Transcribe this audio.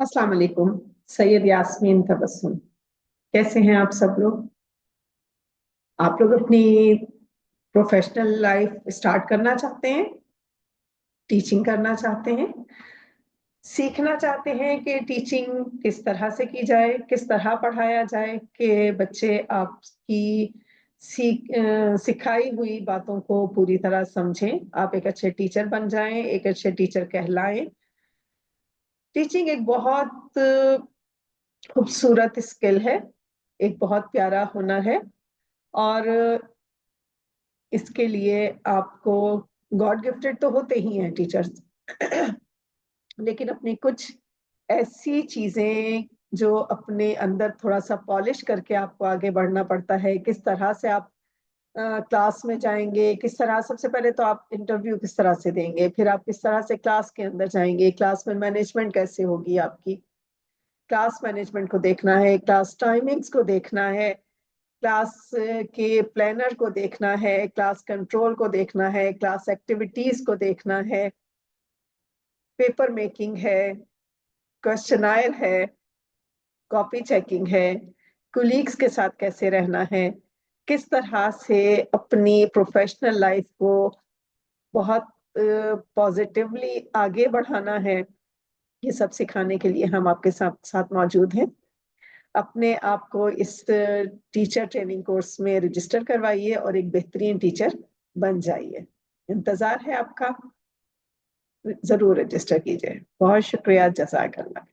अस्सलाम वालेकुम। सैयद यास्मीन तबस्सुम। कैसे हैं आप सब लोग? आप लोग अपनी प्रोफेशनल लाइफ स्टार्ट करना चाहते हैं, टीचिंग करना चाहते हैं, सीखना चाहते हैं कि टीचिंग किस तरह से की जाए, किस तरह पढ़ाया जाए कि बच्चे आपकी सिखाई हुई बातों को पूरी तरह समझें, आप एक अच्छे टीचर बन जाएं, एक अच्छे टीचर कहलाएं। टीचिंग एक बहुत खूबसूरत स्किल है, एक बहुत प्यारा हुनर है। और इसके लिए आपको गॉड गिफ्टेड तो होते ही हैं टीचर्स, लेकिन अपनी कुछ ऐसी चीजें जो अपने अंदर थोड़ा सा पॉलिश करके आपको आगे बढ़ना पड़ता है। किस तरह से आप क्लास में जाएंगे, किस तरह, सबसे पहले तो आप इंटरव्यू किस तरह से देंगे, फिर आप किस तरह से क्लास के अंदर जाएंगे, क्लास में मैनेजमेंट कैसे होगी आपकी, क्लास मैनेजमेंट को देखना है, क्लास टाइमिंग्स को देखना है, क्लास के प्लानर को देखना है, क्लास कंट्रोल को देखना है, क्लास एक्टिविटीज को देखना है, पेपर मेकिंग है, क्वेश्चनायर है, कॉपी चेकिंग है, कुलीग्स के साथ कैसे रहना है, किस तरह से अपनी प्रोफेशनल लाइफ को बहुत पॉजिटिवली आगे बढ़ाना है। ये सब सिखाने के लिए हम आपके साथ साथ मौजूद हैं। अपने आप को इस टीचर ट्रेनिंग कोर्स में रजिस्टर करवाइए और एक बेहतरीन टीचर बन जाइए। इंतजार है आपका, जरूर रजिस्टर कीजिए। बहुत शुक्रिया, जज़ाकल्लाह।